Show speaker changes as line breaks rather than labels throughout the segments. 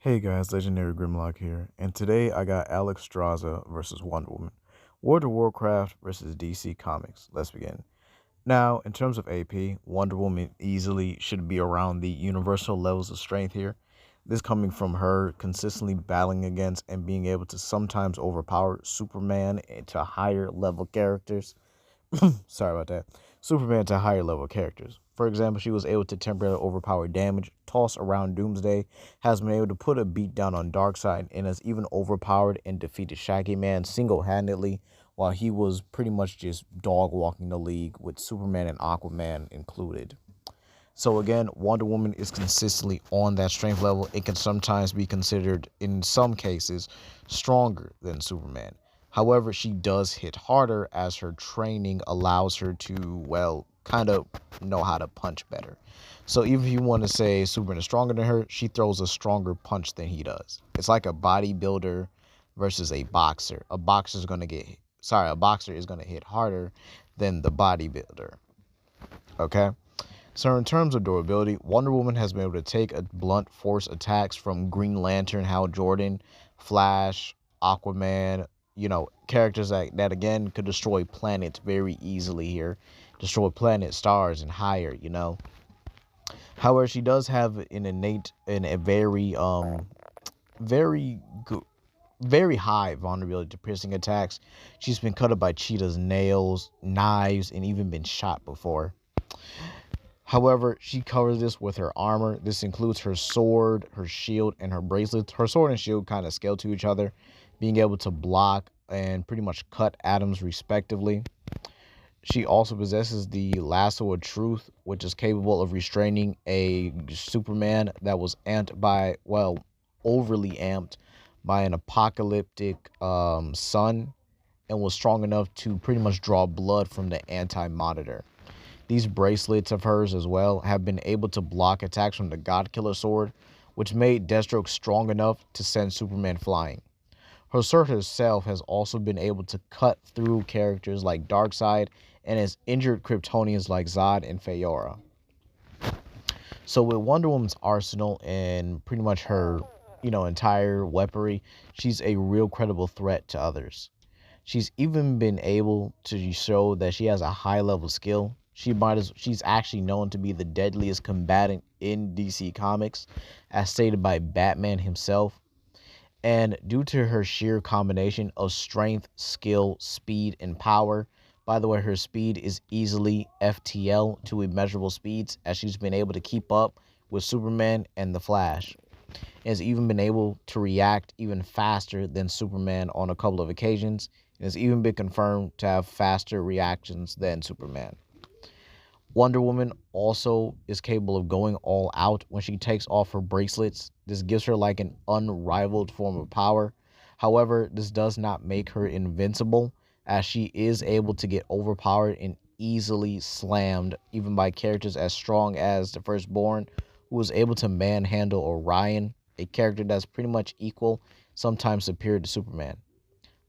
Hey guys, Legendary Grimlock here, and today I got Alexstrasza versus Wonder Woman. World of Warcraft versus DC Comics. Let's begin. Now, in terms of AP, Wonder Woman easily should be around the universal levels of strength here. This coming from her consistently battling against and being able to sometimes overpower Superman to higher level characters. Sorry about that. Superman to higher level characters. For example, she was able to temporarily overpower damage, toss around Doomsday, has been able to put a beat down on Darkseid, and has even overpowered and defeated Shaggy Man single-handedly while he was pretty much just dog walking the league with Superman and Aquaman included. So again, Wonder Woman is consistently on that strength level. It can sometimes be considered, in some cases, stronger than Superman. However, she does hit harder as her training allows her to, well, kind of know how to punch better. So even if you want to say Superman is stronger than her, she throws a stronger punch than he does. It's like a bodybuilder versus a boxer. A boxer is going to hit harder than the bodybuilder. Okay? So in terms of durability, Wonder Woman has been able to take a blunt force attacks from Green Lantern, Hal Jordan, Flash, Aquaman, characters that again could destroy planets very easily here. Destroy planets, stars, and higher. However, she does have an innate and a very good very high vulnerability to piercing attacks. She's been cut up by cheetahs, nails, knives, and even been shot before. However, she covers this with her armor. This includes her sword, her shield, and her bracelets. Her sword and shield kind of scale to each other, being able to block and pretty much cut atoms respectively. She also possesses the lasso of truth, which is capable of restraining a Superman that was overly amped by an apocalyptic sun and was strong enough to pretty much draw blood from the anti-monitor. These bracelets of hers as well have been able to block attacks from the Godkiller sword, which made Deathstroke strong enough to send Superman flying. Her sword herself has also been able to cut through characters like Darkseid and has injured Kryptonians like Zod and Fayora. So with Wonder Woman's arsenal and pretty much her, entire weaponry, she's a real credible threat to others. She's even been able to show that she has a high level skill. She's actually known to be the deadliest combatant in DC Comics, as stated by Batman himself. And due to her sheer combination of strength, skill, speed, and power, by the way, her speed is easily FTL to immeasurable speeds, as she's been able to keep up with Superman and the Flash, and has even been able to react even faster than Superman on a couple of occasions, and has even been confirmed to have faster reactions than Superman. Wonder Woman also is capable of going all out when she takes off her bracelets. This gives her like an unrivaled form of power. However, this does not make her invincible, as she is able to get overpowered and easily slammed even by characters as strong as the Firstborn, who was able to manhandle Orion, a character that's pretty much equal, sometimes superior to Superman.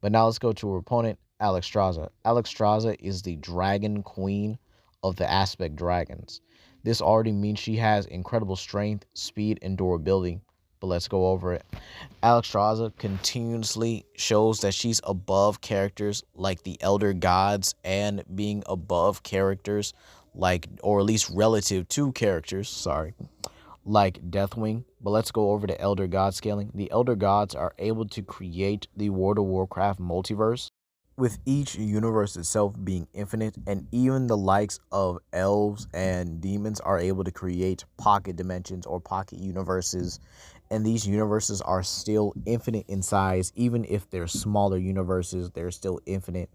But now let's go to her opponent, Alexstrasza. Alexstrasza is the Dragon Queen of the Aspect Dragons. This already means she has incredible strength, speed, and durability. But let's go over it. Alexstrasza continuously shows that she's above characters like the Elder Gods and being above characters like, or at least relative to characters, like Deathwing. But let's go over the Elder God scaling. The Elder Gods are able to create the World of Warcraft multiverse, with each universe itself being infinite, and even the likes of elves and demons are able to create pocket dimensions or pocket universes, and these universes are still infinite in size. Even if they're smaller universes, they're still infinite.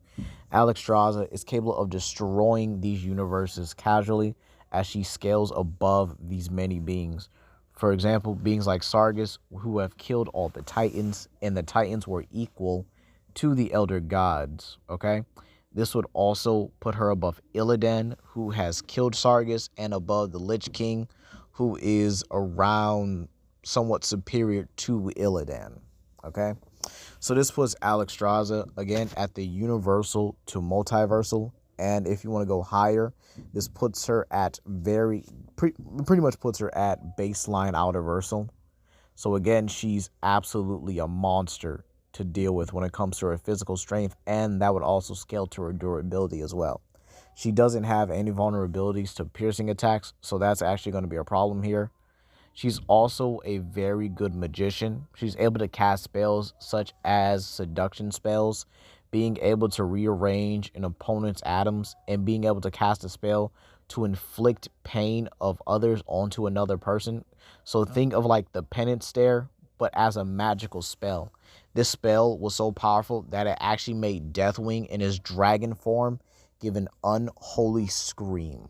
Alexstrasza is capable of destroying these universes casually as she scales above these many beings. For example, beings like Sargus, who have killed all the Titans, and the Titans were equal to the Elder Gods, okay? This would also put her above Illidan, who has killed Sargus, and above the Lich King, who is around somewhat superior to Illidan, okay? So this puts Alexstrasza, again, at the universal to multiversal, and if you want to go higher, this puts her at pretty much puts her at baseline outerversal. So again, she's absolutely a monster to deal with when it comes to her physical strength, and that would also scale to her durability as well. She doesn't have any vulnerabilities to piercing attacks, so that's actually going to be a problem here. She's also a very good magician. She's able to cast spells such as seduction spells, being able to rearrange an opponent's atoms, and being able to cast a spell to inflict pain of others onto another person. So think of like the penance stare, but as a magical spell. This spell was so powerful that it actually made Deathwing in his dragon form give an unholy scream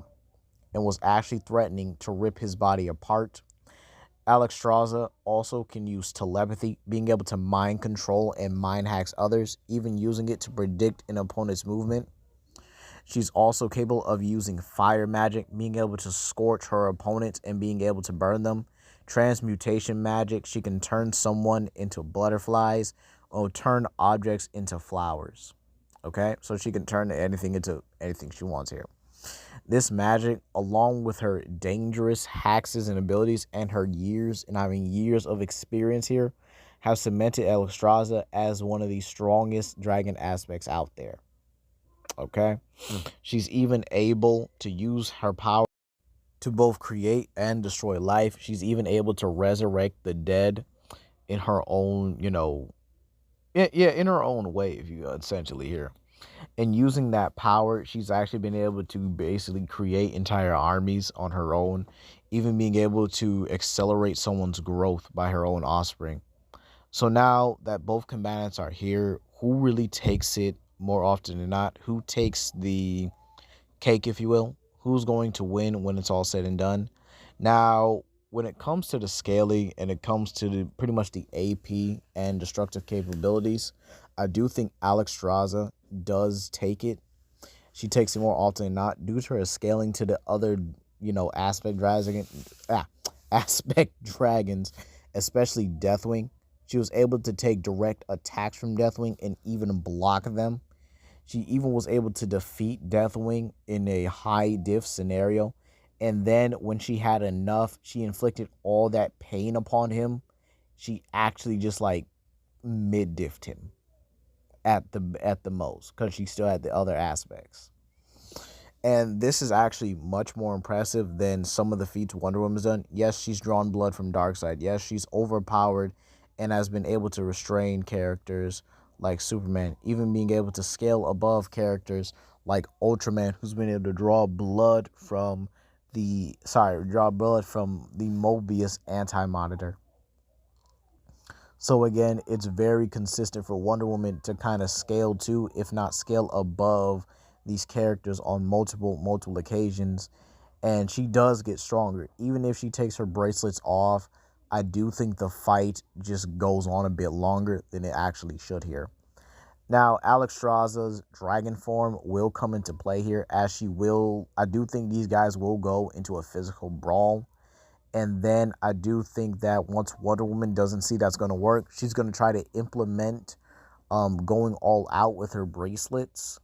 and was actually threatening to rip his body apart. Alexstrasza also can use telepathy, being able to mind control and mind hacks others, even using it to predict an opponent's movement. She's also capable of using fire magic, being able to scorch her opponents and being able to burn them. Transmutation magic, she can turn someone into butterflies or turn objects into flowers. Okay, so she can turn anything into anything she wants here. This magic, along with her dangerous hacks and abilities and her years of experience here, have cemented Alexstrasza as one of the strongest dragon aspects out there. Okay? She's even able to use her power to both create and destroy life. She's even able to resurrect the dead in her own, in her own way, if you essentially here. And using that power, she's actually been able to basically create entire armies on her own, even being able to accelerate someone's growth by her own offspring. So now that both combatants are here, who really takes it more often than not? Who takes the cake, if you will? Who's going to win when it's all said and done? Now, when it comes to the scaling and it comes to pretty much the AP and destructive capabilities, I do think Alexstrasza does take it. She takes it more often than not due to her scaling to the other, aspect dragons, especially Deathwing. She was able to take direct attacks from Deathwing and even block them. She even was able to defeat Deathwing in a high diff scenario. And then when she had enough, she inflicted all that pain upon him. She actually just like mid diffed him at the most because she still had the other aspects. And this is actually much more impressive than some of the feats Wonder Woman's done. Yes, she's drawn blood from Darkseid. Yes, she's overpowered and has been able to restrain characters like Superman, even being able to scale above characters like Ultraman, who's been able to draw blood from the Mobius anti-monitor. So again, it's very consistent for Wonder Woman to kind of scale to, if not scale above, these characters on multiple occasions. And she does get stronger. Even if she takes her bracelets off, I do think the fight just goes on a bit longer than it actually should here. Now, Alexstrasza's dragon form will come into play here, as she will. I do think these guys will go into a physical brawl. And then I do think that once Wonder Woman doesn't see that's going to work, she's going to try to implement going all out with her bracelets,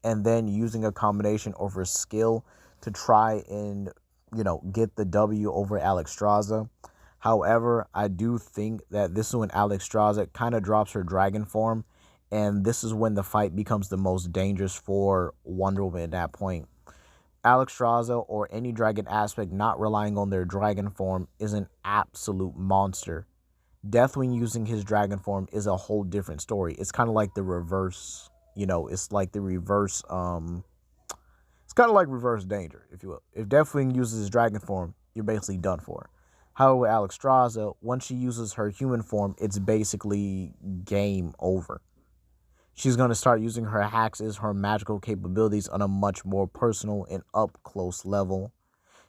and then using a combination of her skill to try and, get the W over Alexstrasza. However, I do think that this is when Alexstrasza kind of drops her dragon form, and this is when the fight becomes the most dangerous for Wonder Woman at that point. Alexstrasza or any dragon aspect not relying on their dragon form is an absolute monster. Deathwing using his dragon form is a whole different story. It's kind of like the reverse, it's like the reverse, it's kind of like reverse danger, if you will. If Deathwing uses his dragon form, you're basically done for. However, Alexstrasza, once she uses her human form, it's basically game over. She's going to start using her hacks as her magical capabilities on a much more personal and up-close level.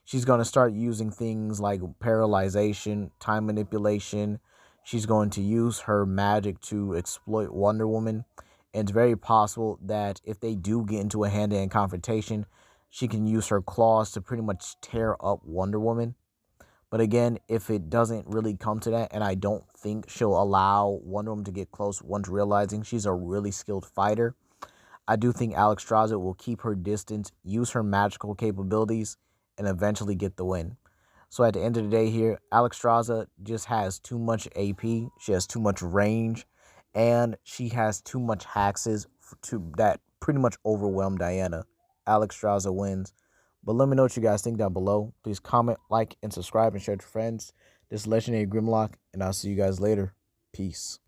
She's going to start using things like paralyzation, time manipulation. She's going to use her magic to exploit Wonder Woman. And it's very possible that if they do get into a hand-to-hand confrontation, she can use her claws to pretty much tear up Wonder Woman. But again, if it doesn't really come to that, and I don't think she'll allow Wonder Woman to get close once realizing she's a really skilled fighter, I do think Alexstrasza will keep her distance, use her magical capabilities, and eventually get the win. So at the end of the day here, Alexstrasza just has too much AP. She has too much range, and she has too much hexes to that pretty much overwhelm Diana. Alexstrasza wins. But let me know what you guys think down below. Please comment, like, and subscribe, and share with your friends. This is Legendary Grimlock, and I'll see you guys later. Peace.